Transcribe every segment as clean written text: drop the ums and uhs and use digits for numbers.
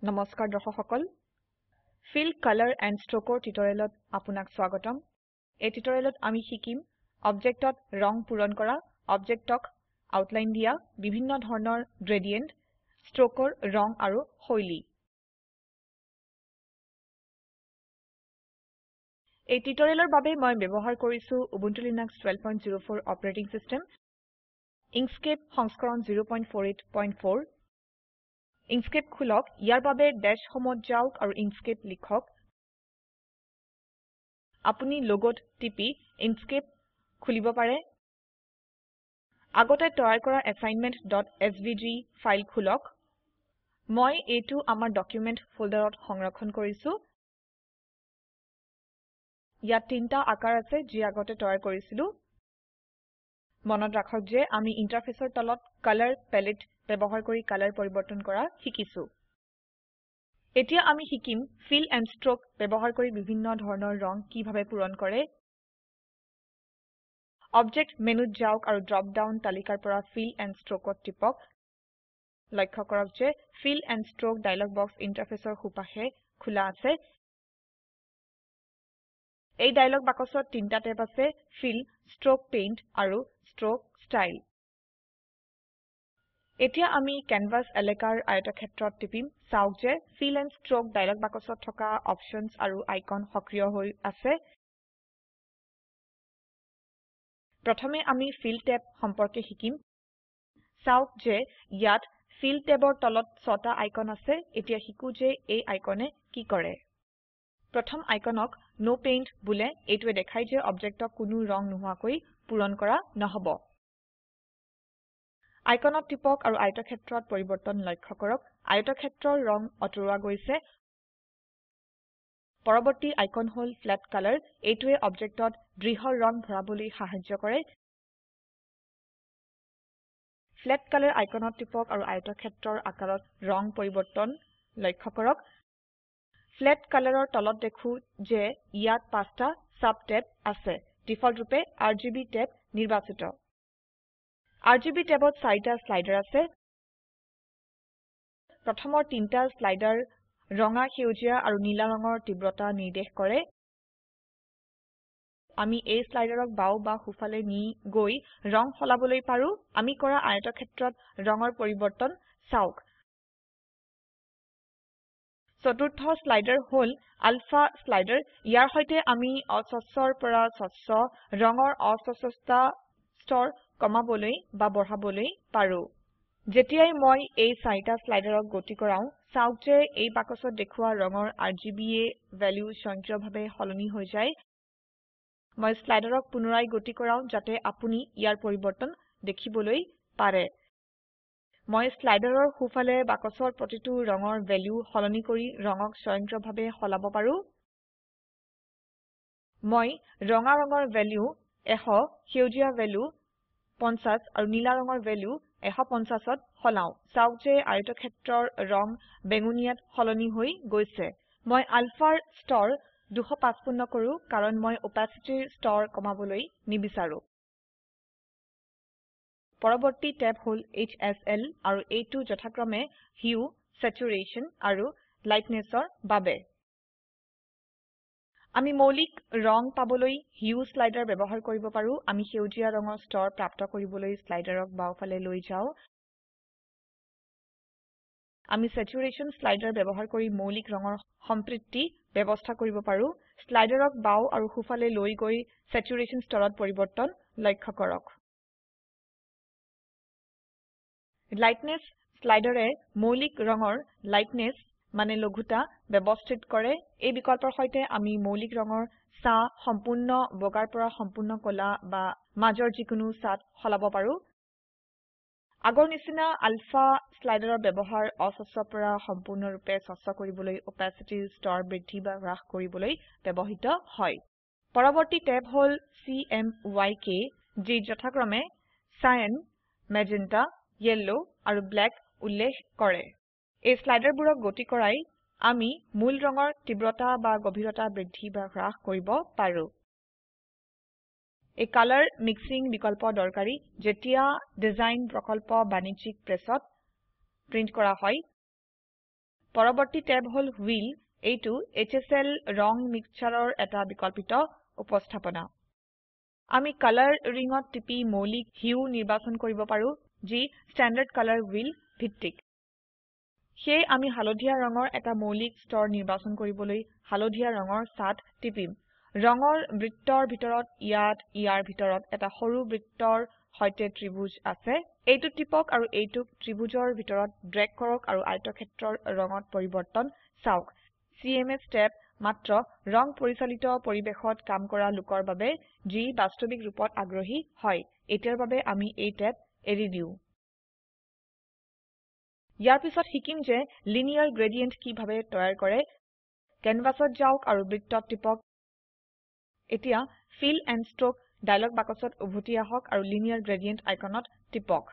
নমস্কাৰ দৰ্শক সকল Fill Color and Stroke টিউটৰিয়েলত আপোনাক স্বাগতম এই টিউটৰিয়েলত আমি শিকিম অবজেক্টত ৰং পূৰণ কৰা অবজেক্টক আউটলাইন দিয়া বিভিন্ন ধৰণৰ গ্ৰেডিয়েন্ট ষ্ট্ৰোকৰ ৰং আৰু শৈলী এই টিউটৰিয়েলৰ বাবে মই ব্যৱহাৰ কৰিছো Ubuntu Linux 1204 operating system Inkscape সংস্কৰণ 048.4 Inkscape খুলক ইয়াৰ বাবে ড্যাশ হোমত যাওক আৰু Inkscape লিখক আপুনি লোগোত টিপি Inkscape খুলিব পাৰে আগতে তৈয়াৰ কৰা assignment.svg ফাইল খুলক মই এইটো আমাৰ ডকুমেন্ট ফোল্ডাৰত সংৰক্ষণ কৰিছো ইয়াত তিনটা আকাৰ আছে যি আগতে তৈয়াৰ কৰিছিলো মনত ৰাখক যে আমি ইন্টাৰফেসৰ তলত কালাৰ প্যালেট ব্যৱহাৰ কৰি কালাৰ পৰিবৰ্তন কৰা শিকিছো এতিয়া আমি শিকিম ফিল এণ্ড ষ্ট্ৰোক ব্যৱহাৰ কৰি বিভিন্ন ধৰণৰ ৰং কিভাৱে পূৰণ কৰে অবজেক্ট মেনুত যাওক আৰু ড্ৰপ ডাউন তালিকাৰ পৰা ফিল এণ্ড ষ্ট্ৰোকত টিপক লক্ষ্য কৰক যে fill and stroke dialog box ইন্টাৰফেসৰ সোঁপাশে খোলা আছে এই ডায়লগ বাকচত তিনটা টেব আছে ফিল ষ্ট্ৰোক পেইণ্ট আৰু ষ্ট্ৰোক ষ্টাইল এতিয়া আমি ক্যানভাস এলাকাৰ আয়তক্ষেত্ৰত টিপিম চাওক যে ফিল এণ্ড ষ্ট্ৰোক ডায়লগ বাকচত থকা অপশনছ আৰু আইকন সক্ৰিয় হৈ আছে প্ৰথমে আমি ফিল টেব সম্পৰ্কে শিকিম চাওক যে ইয়াত ফিল টেবৰ তলত 6টা আইকন আছে এতিয়া শিকো যে এই আইকনে কি কৰে প্ৰথম আইকনক নো পেইণ্ট বুলে এইটোৱে দেখায় যে অবজেক্টক কোনো ৰং নোহোৱাকৈ পূৰণ কৰা নহব আইকনত টিপক আৰু আয়তক্ষেত্ৰত পৰিবৰ্তন লক্ষ্য কৰক আয়তক্ষেত্ৰৰ ৰং অতৰুৱা গৈছে পৰৱৰ্তী আইকন হল ফ্ল্যাট কালাৰ এইটোৱে অবজেক্টত দৃঢ় ৰং ভৰাবলৈ সাহায্য কৰে ফ্ল্যাট কালাৰ আইকনত টিপক আৰু আয়তক্ষেত্ৰৰ আকাৰত ৰং পৰিবৰ্তন লক্ষ্য কৰক ফ্ল্যাট কালাৰৰ তলত দেখো যে ইয়াত 5টা সাব টেব আছে ডিফল্ট ৰূপে RGB টেব নিৰ্বাচিত RGB টেবত 4টা স্লাইডাৰ আছে প্ৰথমৰ 3টা স্লাইডাৰ ৰঙা সেউজীয়া আৰু নীলা ৰঙৰ তীব্ৰতা নিৰ্দেশ কৰে আমি এই স্লাইডাৰক বাও বা সোফালে নি গৈ ৰং সলাবলৈ পাৰো আমি কৰা আয়তক্ষেত্ৰত ৰঙৰ পৰিবৰ্তন চাওক চতুৰ্থ স্লাইডাৰ হল আলফা স্লাইডাৰ ইয়াৰ সৈতে আমি অস্বচ্ছৰ পৰা স্বচ্ছ ৰঙৰ অস্বচ্ছতা স্তৰ কমাবলৈ বা বঢ়াবলৈ পাৰো যেতিয়াই মই এই 4টা স্লাইডাৰক গতি কৰাও চাওক যে এই বাকচত দেখুৱা ৰঙৰ RGBয়ে ভ্যালু স্বয়ংক্ৰিয়ভাৱে সলনি হৈ যায় মই স্লাইডাৰক পুনৰাই গতি কৰাও যাতে আপুনি ইয়াৰ পৰিবৰ্তন দেখিবলৈ পাৰে মই স্লাইডাৰৰ সোফালে বাকচৰ প্ৰতিটো ৰঙৰ ভ্যালু সলনি কৰি ৰঙক স্বয়ংক্ৰিয়ভাৱে সলাব পাৰো মই ৰঙা ৰঙৰ ভ্যালু 100 সেউজীয়া ভ্যালু 50 আৰু নীলা ৰঙৰ ভ্যালু 150ত সলাও চাওক যে আয়তক্ষেত্ৰৰ ৰং বেঙুনীয়াত সলনি হৈ গৈছে মই আলফাৰ স্তৰ 255 কৰো কাৰণ মই opacityৰ স্তৰ কমাবলৈ নিবিচাৰো পৰৱৰ্তী ট্যাব হল HSL আৰু এইটো যথাক্ৰমে হিউ স্যাচুৰেশ্যন আৰু লাইটনেছৰ বাবে আমি মৌলিক ৰং পাবলৈ হিউ স্লাইডাৰ ব্যৱহাৰ কৰিব পাৰো আমি সেউজীয়া ৰঙৰ স্তৰ প্ৰাপ্ত কৰিবলৈ স্লাইডাৰক বাওফালে লৈ যাও আমি স্যাচুৰেশ্যন স্লাইডাৰ ব্যৱহাৰ কৰি মৌলিক ৰঙৰ সম্পৃক্তি ব্যৱস্থা কৰিব পাৰো স্লাইডাৰক বাও আৰু সোফালে লৈ গৈ স্যাচুৰেশ্যন স্তৰত পৰিবৰ্তন লক্ষ্য কৰক লাইটনেছ স্লাইডাৰে মৌলিক ৰঙৰ লাইটনেছ মানে লঘুতা ব্যৱস্থিত কৰে এই বিকল্পৰ সৈতে আমি মৌলিক ৰঙৰ ছা সম্পূৰ্ণ বগাৰ পৰা সম্পূৰ্ণ কলা বা মাজৰ যিকোনো ছাত সলাব পাৰো আগৰ নিচিনা আলফা স্লাইডাৰৰ ব্যৱহাৰ অস্বচ্ছৰ পৰা সম্পূৰ্ণৰূপে স্বচ্ছ কৰিবলৈ opacityৰ স্তৰ বৃদ্ধি বা হ্ৰাস কৰিবলৈ ব্যৱহৃত হয় পৰৱৰ্তী ট্যাব হল CMYK যি যথাক্ৰমে cyan magenta yellow আৰু black উল্লেখ কৰে এই স্লাইডাৰবোৰক গতি কৰাই আমি মূল ৰঙৰ তীব্ৰতা বা গভীৰতা বৃদ্ধি বা হ্ৰাস কৰিব পাৰো এই কালাৰ মিক্সিং বিকল্প দৰকাৰী যেতিয়া ডিজাইন প্ৰকল্প বাণিজ্যিক প্ৰেছত প্ৰিন্ট কৰা হয় পৰৱৰ্তী ট্যাব হল হুইল এইটো HSL ৰং মিক্সচাৰৰ এটা বিকল্পিত উপস্থাপনা আমি কালাৰ ৰিঙত টিপি মৌলিক হিউ নিৰ্বাচন কৰিব পাৰো যি স্ট্যান্ডাৰ্ড কালাৰ হুইল ভিত্তিক সেই আমি হালধীয়া ৰঙৰ এটা মৌলিক স্তৰ নিৰ্বাচন কৰিবলৈ হালধীয়া ৰঙৰ ছাট টিপিম ৰঙৰ বৃত্তৰ ভিতৰত ইয়াৰ ভিতৰত এটা সৰু বৃত্তৰ সৈতে ত্ৰিভুজ আছে এইটো টিপক আৰু এইটোক ত্ৰিভুজৰ ভিতৰত ড্ৰেগ কৰক আৰু আয়তক্ষেত্ৰৰ ৰঙত পৰিবৰ্তন চাওক CMS টেব মাত্ৰ ৰং পৰিচালিত পৰিবেশত কাম কৰা লোকৰ বাবে যি বাস্তৱিক ৰূপত আগ্ৰহী হয় এতিয়াৰ বাবে আমি এই টেব এৰি দিও ইয়াৰ পিছত শিকিম যে লিনিয়াৰ গ্ৰেডিয়েন্ট কিভাবে তৈয়াৰ কৰে ক্যানভাসত যাওক আৰু বৃত্তত টিপক এতিয়া ফিল এণ্ড ষ্ট্ৰোক ডায়লগ বাকচত উভতি আহক আৰু লিনিয়াৰ গ্ৰেডিয়েন্ট আইকনত টিপক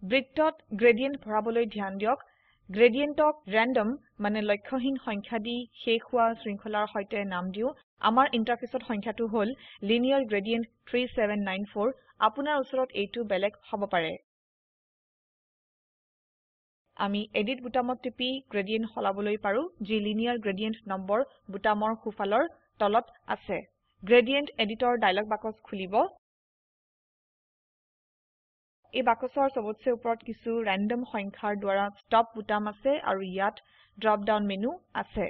বৃত্তত গ্ৰেডিয়েন্ট ভৰাবলৈ ধ্যান দিয়ক গ্ৰেডিয়েন্টক ৰেন্ডম মানে লক্ষ্যহীন সংখ্যা দি শেষ হোৱা শৃংখলাৰ সৈতে নাম দিও আমাৰ ইন্টাৰফেসত সংখ্যাটো হল লিনিয়াৰ গ্ৰেডিয়েন্ট 3794 আপোনাৰ ওচৰত এইটো বেলেগ হ'ব পাৰে আমি এডিট বুটামত টিপি গ্ৰেডিয়েন্ট সলাবলৈ পাৰো যি লিনিয়াৰ গ্ৰেডিয়েন্ট নম্বৰ বুটামৰ সোফালৰ তলত আছে গ্ৰেডিয়েন্ট এডিটৰ ডায়লগ বাকচ খুলিব এই বাকচৰ সবতছে ওপৰত কিছু ৰেন্ডম সংখ্যাৰ দ্বাৰা ষ্টপ বুটাম আছে আৰু ইয়াত ড্ৰপ ডাউন মেনু আছে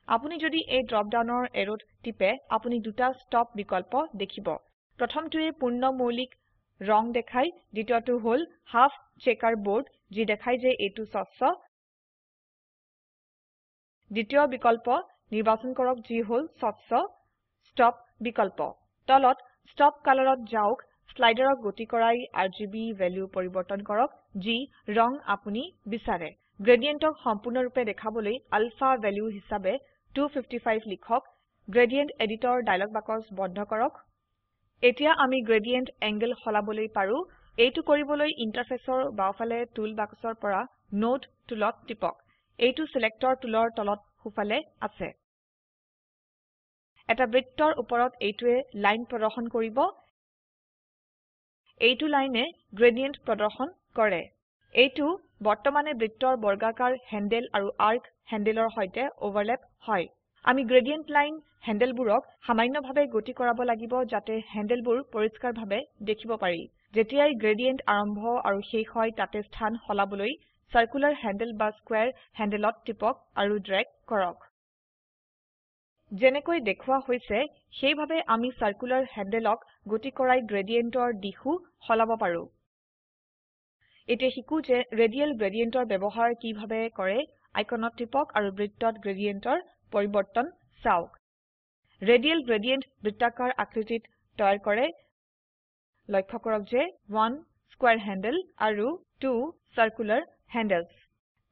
আপুনি যদি এই ড্ৰপ ডাউনৰ এৰোত টিপে আপুনি দুটা ষ্টপ বিকল্প দেখিব প্ৰথমটোৱে পূৰ্ণ মৌলিক ৰং দেখায় দ্বিতীয়টো হল হাফ চেকাৰ বোৰ্ড যি দেখায় যে এইটো স্বচ্ছ দ্বিতীয় বিকল্প নিৰ্বাচন কৰক যি হল স্বচ্ছ ষ্টপ বিকল্প তলত ষ্টপ কালাৰত যাওক স্লাইডাৰক গতি কৰাই RGB ভ্যালু পৰিবৰ্তন কৰক যি ৰং আপুনি বিচাৰে গ্ৰেডিয়েন্টক সম্পূৰ্ণৰূপে দেখাবলৈ আলফা ভ্যালু হিচাবে 255 লিখক গ্ৰেডিয়েন্ট এডিটৰ ডায়লগ বাকচ বন্ধ কৰক এতিয়া আমি গ্ৰেডিয়েন্ট এংগল সলাবলৈ পাৰো এইটো কৰিবলৈ ইন্টাৰফেসৰ বাওফালে টুল বাক্সৰ পৰা নোট টুলত টিপক এইটো সিলেক্টৰ টুলৰ তলত সোফালে আছে এটা বৃত্তৰ ওপৰত এইটোৱে লাইন প্ৰদৰ্শন কৰিব এইটো লাইনে গ্ৰেডিয়েন্ট প্ৰদৰ্শন কৰে এইটো বৰ্তমানে বৃত্তৰ বৰ্গাকাৰ হ্যান্ডেল আৰু আৰ্ক হ্যান্ডেলৰ সৈতে ওভাৰল্যাপ হয় আমি গ্ৰেডিয়েন্ট লাইন হ্যান্ডেলবোৰক সামান্যভাৱে গতি কৰাব লাগিব যাতে হ্যান্ডেলবোৰ পৰিষ্কাৰভাৱে দেখিব পাৰি যেতিয়াই গ্ৰেডিয়েন্ট আৰম্ভ আৰু শেষ হয় তাতে স্থান সলাবলৈ সাৰ্কুলাৰ হ্যান্ডেল বা স্কয়াৰ হ্যান্ডেলত টিপক আৰু ড্ৰেগ কৰক যেনেকৈ দেখুৱা হৈছে সেইভাবে আমি সাৰ্কুলাৰ হ্যান্ডেলক গতি কৰাই গ্ৰেডিয়েন্টৰ দিশো সলাব পাৰো এতিয়া শিকো যে ৰেডিয়েল গ্ৰেডিয়েন্টৰ ব্যৱহাৰ কিভাবে কৰে আইকনত টিপক আৰু বৃত্তত গ্ৰেডিয়েন্টৰ পৰিবৰ্তন চাওক ৰেডিয়েল গ্ৰেডিয়েন্ট বৃত্তাকাৰ আকৃতিত তৈয়াৰ কৰে লক্ষ্য কৰক যে 1 স্কয়াৰ হ্যান্ডেল আৰু 2 সাৰ্কুলাৰ হ্যান্ডেলছ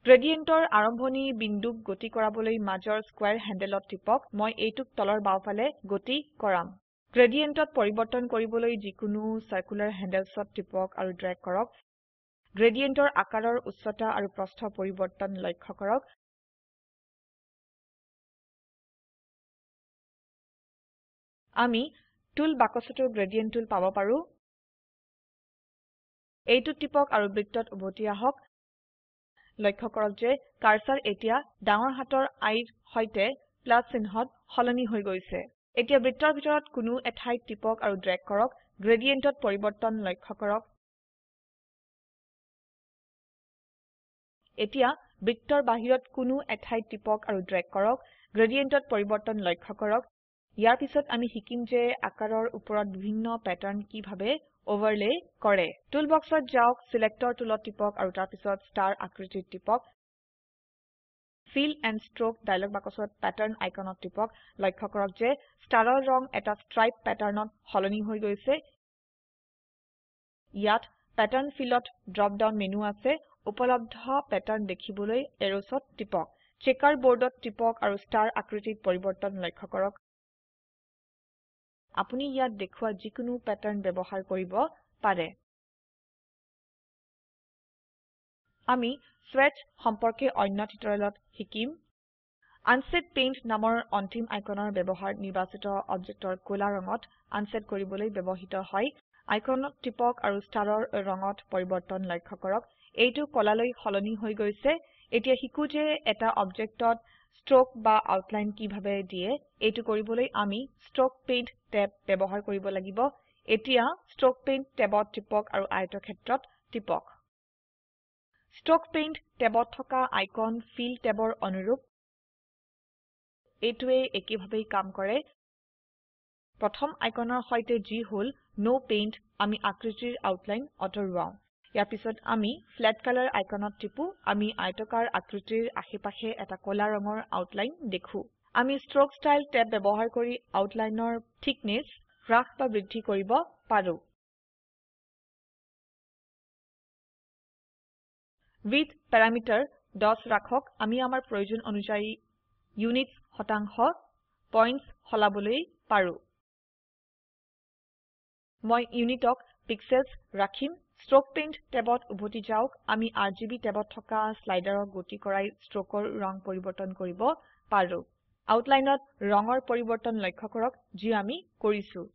গ্ৰেডিয়েন্টৰ আৰম্ভণি বিন্দুক গতি কৰাবলৈ মাজৰ স্কয়াৰ হ্যান্ডেলত টিপক মই এইটোক তলৰ বাওফালে গতি কৰাম গ্ৰেডিয়েন্টত পৰিবৰ্তন কৰিবলৈ যিকোনো সাৰ্কুলাৰ হ্যান্ডেলছত টিপক আৰু ড্ৰেগ কৰক গ্ৰেডিয়েন্টৰ আকাৰৰ উচ্চতা আৰু প্ৰস্থ পৰিবৰ্তন লক্ষ্য কৰক আমি টুল বাকচতো গ্ৰেডিয়েন্ট টুল পাব পাৰো এইটো টিপক আৰু বৃত্তত উভতি আহক লক্ষ্য কৰক যে কাৰ্সাৰ এতিয়া ডাঙৰ হাতৰ আইৰ সৈতে প্লাস চিহ্নত সলনি হৈ গৈছে এতিয়া বৃত্তৰ ভিতৰত কোনো এঠাইত টিপক আৰু ড্ৰেগ কৰক গ্ৰেডিয়েন্টত পৰিবৰ্তন লক্ষ্য কৰক এতিয়া বৃত্তৰ বাহিৰত কোনো এঠাইত টিপক আৰু ড্ৰেগ কৰক গ্ৰেডিয়েন্টত পৰিবৰ্তন লক্ষ্য কৰক ইয়াৰ পিছত আমি শিকিম যে আকাৰৰ ওপৰত বিভিন্ন প্যাটাৰ্ন কিভাবে ওভাৰলে কৰে টুল বক্সত যাওক সিলেক্টৰ টুলত টিপক আৰু তাৰ পিছত ষ্টাৰ আকৃতিত টিপক ফিল এণ্ড ষ্ট্ৰোক ডায়লগ বাকচত প্যাটাৰ্ন আইকনত টিপক লক্ষ্য কৰক যে ষ্টাৰৰ ৰং এটা ষ্ট্ৰাইপ প্যাটাৰ্নত সলনি হৈ গৈছে ইয়াত প্যাটাৰ্ন ফিলত ড্ৰপ ডাউন মেনু আছে উপলব্ধ প্যাটাৰ্ন দেখিবলৈ এৰোছত টিপক চেকাৰ বোৰ্ডত টিপক আৰু ষ্টাৰ আকৃতিত পৰিবৰ্তন লক্ষ্য কৰক আপুনি ইয়াত দেখুৱা যিকোনো প্যাটাৰ্ন ব্যৱহাৰ কৰিব পাৰে আমি স্বেটচ সম্পৰ্কে অন্য টিউটোৰিয়েলত শিকিম আনছেট পেইণ্ট নামৰ অন্তিম আইকনৰ ব্যৱহাৰ নিৰ্বাচিত অবজেক্টৰ কোলা ৰঙত আনছেট কৰিবলৈ ব্যৱহৃত হয় আইকনত টিপক আৰু ষ্টাৰৰ ৰঙত পৰিবৰ্তন লক্ষ্য কৰক এইটো কলালৈ সলনি হৈ গৈছে এতিয়া শিকো যে এটা অবজেক্টত ষ্ট্ৰোক বা আউটলাইন কিভাবে দিয়ে এইটো কৰিবলৈ আমি ষ্ট্ৰোক পেইণ্ট ট্যাব ব্যৱহাৰ কৰিব লাগিব এতিয়া ষ্ট্ৰোক পেইণ্ট ট্যাবত টিপক আৰু আয়তক্ষেত্ৰত টিপক ষ্ট্ৰোক পেইণ্ট ট্যাবত থকা আইকন ফিল ট্যাবৰ অনুৰূপ এইটোৱে একেভাবে কাম কৰে প্ৰথম আইকনৰ সৈতে যি হল নো পেইণ্ট আমি আকৃতিৰ আউটলাইন অতৰুৱাও ইয়াৰ পিছত আমি ফ্ল্যাট কালাৰ আইকনত টিপু আমি আয়তকাৰ আকৃতিৰ আশেপাশে এটা কলা ৰঙৰ আউটলাইন দেখো আমি ষ্ট্ৰোক ষ্টাইল ট্যাব ব্যৱহাৰ কৰি আউটলাইনৰ থিকনেস হ্ৰাস বা বৃদ্ধি কৰিব পাৰো উইডথ প্যাৰামিটাৰ 10 ৰাখক আমি আমাৰ প্ৰয়োজন অনুযায়ী ইউনিটছ শতাংশ পইণ্টছ সলাবলৈ পাৰো মই ইউনিটক পিক্সেলছ ৰাখিম ষ্ট্ৰোক পেইণ্ট ট্যাবত উভতি যাওক আমি আৰজিবি ট্যাবত থকা স্লাইডাৰক গতি কৰাই ষ্ট্ৰোকৰ ৰং পৰিবৰ্তন কৰিব পাৰো আউটলাইনত ৰঙৰ পৰিবৰ্তন লক্ষ্য কৰক যি আমি কৰিছো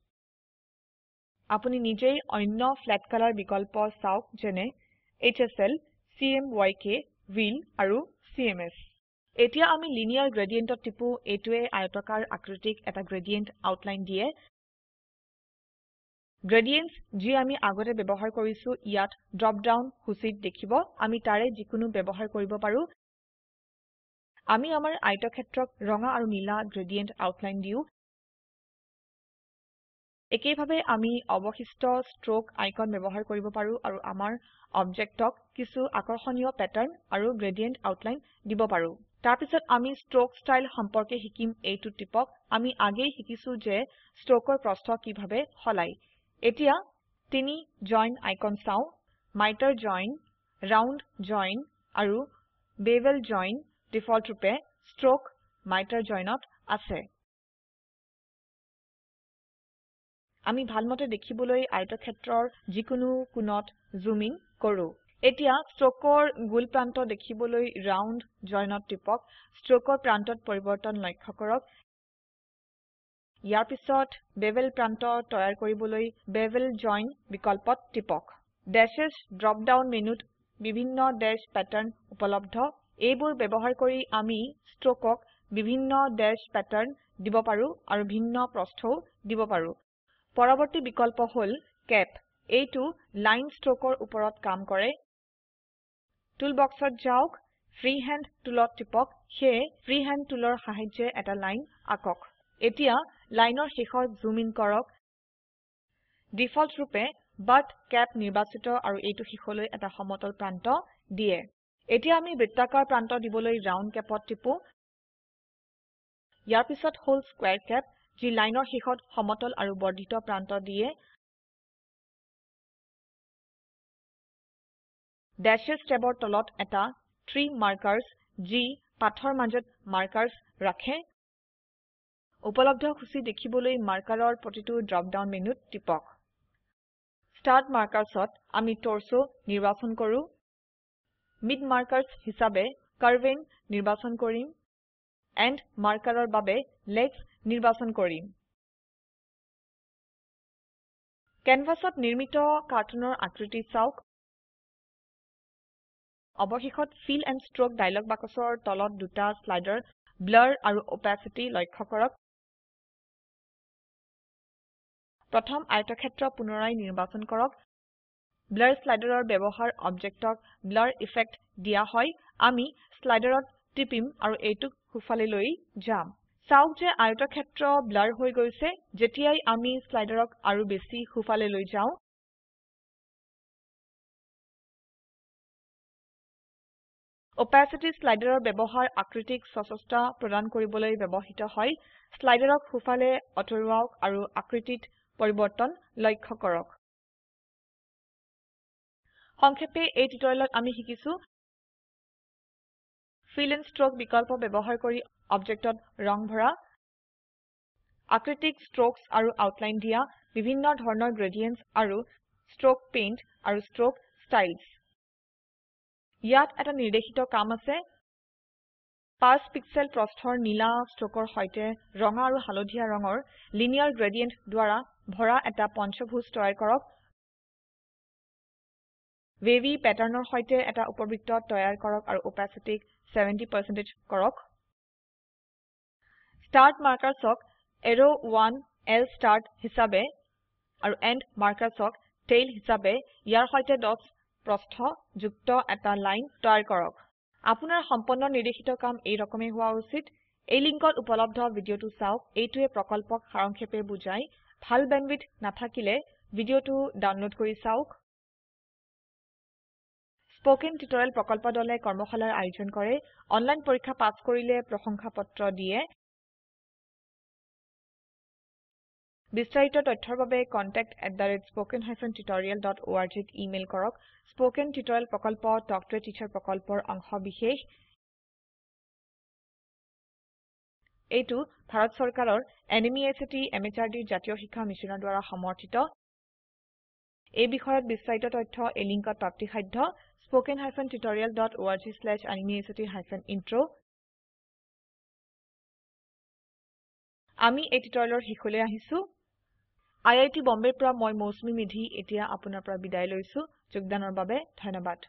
আপুনি নিজেই অন্য ফ্ল্যাট কালাৰ বিকল্প চাওক যেনে HSL CMYK হুইল আৰু CMS এতিয়া আমি লিনিয়াৰ গ্ৰেডিয়েন্টত টিপু এইটোৱে আয়তকাৰ আকৃতিক এটা গ্ৰেডিয়েন্ট আউটলাইন দিয়ে গ্ৰেডিয়েন্টছ যি আমি আগতে ব্যৱহাৰ কৰিছো ইয়াত ড্ৰপ ডাউন সূচীত দেখিব আমি তাৰে যিকোনো ব্যৱহাৰ কৰিব পাৰো আমি আমাৰ আয়তক্ষেত্ৰক ৰঙা আৰু নীলা গ্ৰেডিয়েন্ট আউটলাইন দিও একেইভাবে আমি অবশিষ্ট ষ্ট্ৰোক আইকন ব্যৱহাৰ কৰিব পাৰো আৰু আমাৰ অবজেক্টক কিছু আকৰ্ষণীয় প্যাটাৰ্ন আৰু গ্ৰেডিয়েন্ট আউটলাইন দিব পাৰো তাৰ পিছত আমি ষ্ট্ৰোক ষ্টাইল সম্পৰ্কে শিকিম এইটো টিপক আমি আগেই শিকিছো যে ষ্ট্ৰোকৰ প্ৰস্থ কিভাবে সলাই এতিয়া তিনি জইন আইকন চাও মাইটাৰ জইন ৰাউন্ড জইন আৰু বেভেল জইন ডিফল্ট ৰূপে ষ্ট্ৰোক মাইটাৰ জইনত আছে আমি ভালমতে দেখিবলৈ আয়তক্ষেত্ৰৰ যিকোনো কোণত জুম ইন কৰো এতিয়া ষ্ট্ৰোকৰ গোল প্ৰান্ত দেখিবলৈ ৰাউন্ড জইনত টিপক ষ্ট্ৰোকৰ প্ৰান্তত পৰিবৰ্তন লক্ষ্য কৰক ইয়াৰ পিছত বেভেল প্ৰান্ত তৈয়াৰ কৰিবলৈ বেভেল জইন বিকল্পত টিপক ড্যাশেছ ড্ৰপ ডাউন মেনুত বিভিন্ন ড্যাশ প্যাটাৰ্ন উপলব্ধ এইবোৰ ব্যৱহাৰ কৰি আমি ষ্ট্ৰোকক বিভিন্ন ড্যাশ প্যাটাৰ্ন দিব পাৰো আৰু ভিন্ন প্ৰস্থও দিব পাৰো পৰৱৰ্তী বিকল্প হল কেপ এইটো লাইন ষ্ট্ৰোকৰ ওপৰত কাম কৰে টুল বক্সত যাওক ফ্ৰী হেণ্ড টুলত টিপক হে ফ্ৰী হেণ্ড টুলৰ সাহায্যে এটা লাইন আকক এতিয়া লাইনৰ শেষত জুম ইন কৰক ডিফল্ট ৰূপে বাট কেপ নিৰ্বাচিত আৰু এইটো শেষলৈ এটা সমতল প্ৰান্ত দিয়ে এতিয়া আমি বৃত্তাকাৰ প্ৰান্ত দিবলৈ ৰাউন্ড কেপত টিপু ইয়াৰ পিছত হল স্কয়াৰ কেপ যি লাইনৰ শেষত সমতল আৰু বৰ্ধিত প্ৰান্ত দিয়ে ড্যাশেছ ট্যাবৰ তলত এটা 3 মাৰ্কাৰ্ছ যি পাথৰ মাজত মাৰ্কাৰ্ছ ৰাখে উপলব্ধ সূচী দেখিবলৈ মাৰ্কাৰৰ প্ৰতিটো ড্ৰপ ডাউন মেনুত টিপক স্টাৰ্ট মাৰ্কাৰ্ছত আমি টৰ্চো নিৰ্বাচন কৰো মিড মাৰ্কাৰ্ছ হিচাবে কাৰ্ভেন নিৰ্বাচন কৰিম এণ্ড মাৰ্কাৰৰ বাবে লেগছ নিৰ্বাচন কৰিম কেনভাছত নিৰ্মিত কাৰ্টুনৰ আকৃতি চাওক অৱশেষত ফিল এণ্ড ষ্ট্ৰোক ডায়লগ বাকচৰ তলত দুটা স্লাইডাৰ ব্লাৰ আৰু অপাচিটি লক্ষ্য কৰক প্ৰথম আয়তক্ষেত্ৰ পুনৰাই নিৰ্বাচন কৰক ব্লাৰ স্লাইডাৰৰ ব্যৱহাৰ অবজেক্টক ব্লাৰ ইফেক্ট দিয়া হয় আমি স্লাইডাৰত টিপিম আৰু এইটোক হুফালে লৈ যাম চাওক যে আয়তক্ষেত্ৰ ব্লাৰ হৈ গৈছে যেতিয়াই আমি স্লাইডাৰক আৰু বেছি হুফালে লৈ যাও অপাচিটি স্লাইডাৰৰ ব্যৱহাৰ আকৃতিক স্পষ্টতা প্ৰদান কৰিবলৈ ব্যৱহৃত হয় স্লাইডাৰক হুফালে অতৰুৱাওক আৰু আকৃতিত পৰিবৰ্তন লক্ষ্য কৰক সংক্ষেপে এই টিউটৰিয়েলত আমি শিকিছো ফিল এণ্ড ষ্ট্ৰোক বিকল্প ব্যৱহাৰ কৰি অবজেক্টত ৰং ভৰা আকৃতিক ষ্ট্ৰোকছ আৰু আউটলাইন দিয়া বিভিন্ন ধৰণৰ গ্ৰেডিয়েন্টছ আৰু ষ্ট্ৰোক পেইণ্ট আৰু ষ্ট্ৰোক ষ্টাইলছ ইয়াত এটা নিৰ্দেশিত কাম আছে 5 পিক্সেল প্ৰস্থৰ নীলা ষ্ট্ৰোকৰ সৈতে ৰঙা আৰু হালধীয়া ৰঙৰ লিনিয়াৰ গ্ৰেডিয়েন্ট দ্বাৰা ভৰা এটা পঞ্চভুজ তৈয়াৰ কৰক wavy patternৰ সৈতে এটা উপবৃত্ত তৈয়াৰ কৰক আৰু opacity 70% কৰক start markersক arrow 1 L start হিসাবে আৰু end markersক tail হিসাবে ইয়াৰ সৈতে dots প্ৰস্থ যুক্ত এটা লাইন তৈয়াৰ কৰক আপোনাৰ সম্পন্ন নিৰ্দেশিত কাম এই ৰকমে হোৱা উচিত এই লিংকত উপলব্ধ ভিডিওটো চাওক এইটোৱে প্ৰকল্পক সাৰাংক্ষেপে বুজায় ভাল বেণ্ডৱিডথ নাথাকিলে ভিডিওটো ডাউনলোড কৰি চাওক স্পোকেন টিউটৰিয়েল প্ৰকল্প দলে কৰ্মশালাৰ আয়োজন কৰে অনলাইন পৰীক্ষা পাস কৰিলে প্ৰশংসাপত্ৰ দিয়ে বিস্তাৰিত তথ্যৰ বাবে contact@spoken-tutorial.org ত ইমেইল কৰক স্পোকেন টিউটৰিয়েল প্ৰকল্প টক টু এ টিচাৰ প্ৰকল্পৰ অংশ বিশেষ এইটো ভাৰত চৰকাৰৰ এনএমইআইচিটি এমএচআৰডি জাতীয় শিক্ষা মিছনৰ দ্বাৰা সমৰ্থিত এই বিষয়ত বিস্তাৰিত তথ্য এই লিংকত প্ৰাপ্তিসাধ্য spoken-tutorial.org/nmeict-intro আমি এই টিউটৰিয়েলৰ শেষলৈ আহিছো আইআইটি বম্বেৰ পৰা মই মৌচুমী মেধি এতিয়া আপোনাৰ পৰা বিদায় লৈছো যোগদানৰ বাবে ধন্যবাদ